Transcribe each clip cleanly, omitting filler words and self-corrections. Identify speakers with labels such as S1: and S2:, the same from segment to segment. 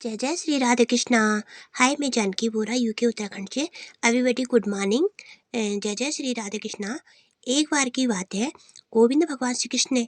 S1: जय जय श्री राधे कृष्णा। हाय, मैं जानकी बोरा यूके उत्तराखंड से। Everybody good morning. जय जय श्री राधे कृष्णा। एक बार की बात है, गोविंद भगवान श्री कृष्ण ने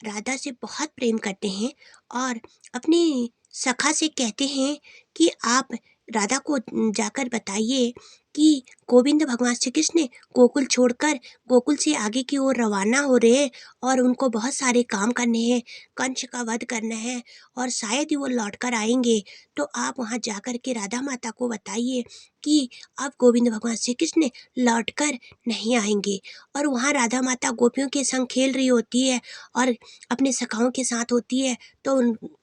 S1: राधा से बहुत प्रेम करते हैं और अपनी सखा से कहते हैं कि आप राधा को जाकर बताइए कि गोविंद भगवान श्री कृष्ण गोकुल छोड़कर गोकुल से आगे की ओर रवाना हो रहे हैं और उनको बहुत सारे काम करने हैं, कंस का वध करना है और शायद ही वो लौट कर आएंगे। तो आप वहाँ जाकर के राधा माता को बताइए कि अब गोविंद भगवान श्री कृष्ण लौट कर नहीं आएंगे। और वहाँ राधा माता गोपियों के संग खेल रही होती है और अपने सखाओं के साथ होती है। तो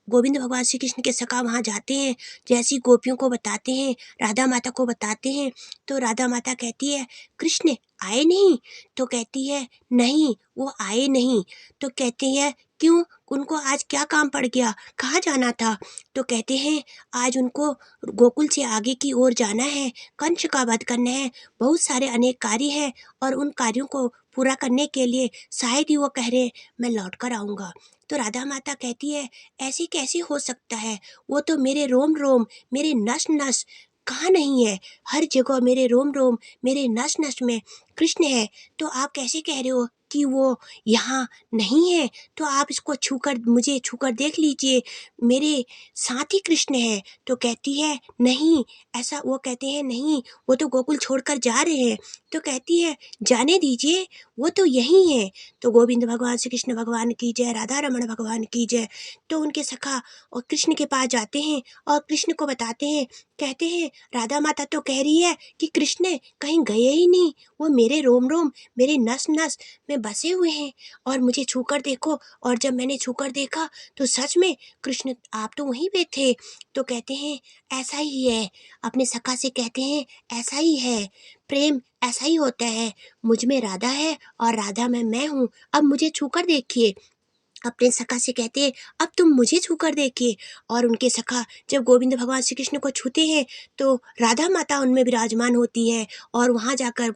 S1: गोविंद भगवान श्री कृष्ण के सखा वहाँ जाते हैं, जैसी गोपियों को बताते हैं, राधा माता को बताते हैं। तो राधा माता कहती है, कृष्ण आए नहीं? तो कहती है, नहीं वो आए नहीं। तो कहती है, क्यों? उनको आज क्या काम पड़ गया, कहाँ जाना था? तो कहते हैं, आज उनको गोकुल से आगे की ओर जाना है, कंस का वध करना है, बहुत सारे अनेक कार्य हैं और उन कार्यों को पूरा करने के लिए शायद ही वो कह रहे मैं लौट कर आऊँगा। तो राधा माता कहती है, ऐसे कैसे हो सकता है? वो तो मेरे रोम रोम, मेरे नस नस कहाँ नहीं है, हर जगह मेरे रोम रोम, मेरे नस नस में कृष्ण है। तो आप कैसे कह रहे हो कि वो यहाँ नहीं है? तो आप इसको छूकर, मुझे छूकर देख लीजिए, मेरे साथ ही कृष्ण है। तो कहती है, नहीं ऐसा, वो कहते हैं, नहीं वो तो गोकुल छोड़कर जा रहे हैं। तो कहती है, जाने दीजिए, वो तो यही है। तो गोविंद भगवान श्री कृष्ण भगवान की जय, राधा रमण भगवान की जय। तो उनके सखा और कृष्ण के पास जाते हैं और कृष्ण को बताते हैं, कहते हैं, राधा माता तो कह रही है कि कृष्ण कहीं गए ही नहीं, वो मेरे रोम रोम, मेरे नस नस में बसे हुए हैं और मुझे छूकर देखो। और जब मैंने छूकर देखा तो सच में कृष्ण आप तो वहीं पे थे। तो कहते हैं, ऐसा ही है। अपने सखा से कहते हैं, ऐसा ही है, प्रेम ऐसा ही होता है, मुझ में राधा है और राधा में मैं हूँ, अब मुझे छूकर देखिए। अपने सखा से कहते हैं, अब तुम मुझे छूकर देखिए। और उनके सखा जब गोविंद भगवान श्री कृष्ण को छूते हैं तो राधा माता उनमें विराजमान होती है और वहाँ जाकर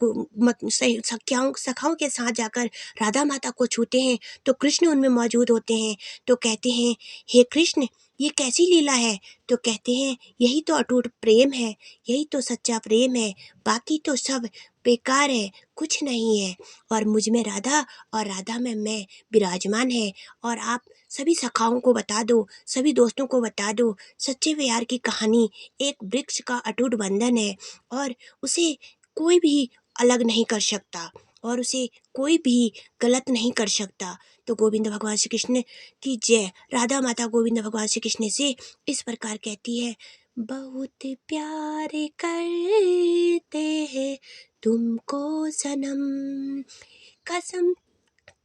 S1: सखाओं के साथ जाकर राधा माता को छूते हैं तो कृष्ण उनमें मौजूद होते हैं। तो कहते हैं, हे कृष्ण ये कैसी लीला है? तो कहते हैं, यही तो अटूट प्रेम है, यही तो सच्चा प्रेम है, बाकी तो सब बेकार है, कुछ नहीं है। और मुझ में राधा और राधा में मैं विराजमान है। और आप सभी सखाओं को बता दो, सभी दोस्तों को बता दो, सच्चे प्यार की कहानी एक वृक्ष का अटूट बंधन है और उसे कोई भी अलग नहीं कर सकता और उसे कोई भी गलत नहीं कर सकता। तो गोविंद भगवान श्री कृष्ण की जय। राधा माता गोविंद भगवान श्री कृष्ण से इस प्रकार कहती है, बहुत प्यार करते हैं तुमको सनम, कसम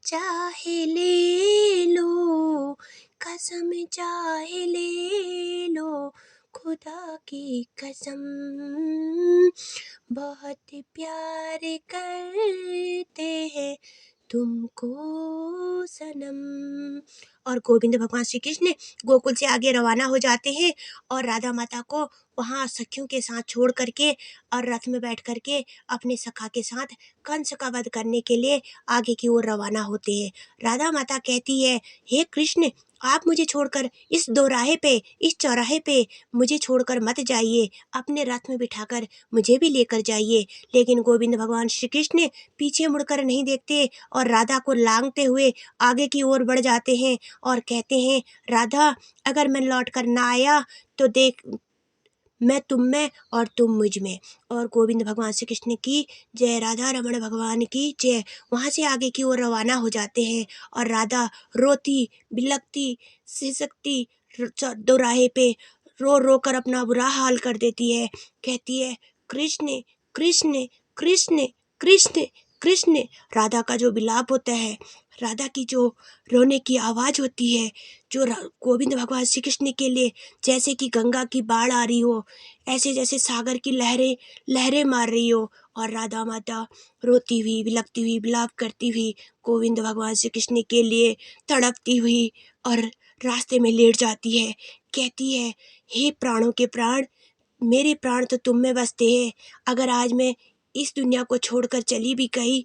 S1: चाहे ले लो, कसम चाहे ले लो, खुदा की कसम, बहुत प्यार करते हैं तुमको सनम। और गोविंद भगवान श्री कृष्ण गोकुल से आगे रवाना हो जाते हैं और राधा माता को वहाँ सखियों के साथ छोड़ करके और रथ में बैठ करके अपने सखा के साथ कंस का वध करने के लिए आगे की ओर रवाना होते हैं। राधा माता कहती है, हे कृष्ण आप मुझे छोड़कर इस दोराहे पे, इस चौराहे पे मुझे छोड़कर मत जाइए, अपने रथ में बिठाकर मुझे भी लेकर जाइए। लेकिन गोविंद भगवान श्री कृष्ण पीछे मुड़कर नहीं देखते और राधा को लांघते हुए आगे की ओर बढ़ जाते हैं और कहते हैं, राधा अगर मैं लौट कर ना आया तो देख, मैं तुम में और तुम मुझ में। और गोविंद भगवान श्री कृष्ण की जय, राधा रमण भगवान की जय। वहाँ से आगे की ओर रवाना हो जाते हैं और राधा रोती बिलखती सिसकती दोराहे पे रो रो कर अपना बुरा हाल कर देती है। कहती है, कृष्ण कृष्ण कृष्ण कृष्ण कृष्ण। राधा का जो विलाप होता है, राधा की जो रोने की आवाज़ होती है, जो गोविंद भगवान श्री कृष्ण के लिए जैसे कि गंगा की बाढ़ आ रही हो, ऐसे जैसे सागर की लहरें लहरें मार रही हो और राधा माता रोती हुई बिलखती हुई विलाप करती हुई गोविंद भगवान श्री कृष्ण के लिए तड़पती हुई और रास्ते में लेट जाती है। कहती है, हे प्राणों के प्राण, मेरे प्राण तो तुम में बसते हैं, अगर आज मैं इस दुनिया को छोड़कर चली भी गई,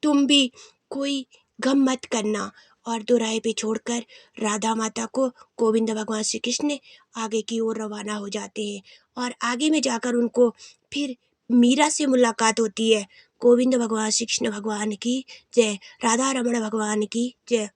S1: तुम भी कोई गम मत करना और दोराहे पे छोड़कर राधा माता को गोविंद भगवान श्री कृष्ण आगे की ओर रवाना हो जाते हैं और आगे में जाकर उनको फिर मीरा से मुलाकात होती है। गोविंद भगवान श्री कृष्ण भगवान की जय, राधा रमण भगवान की जय।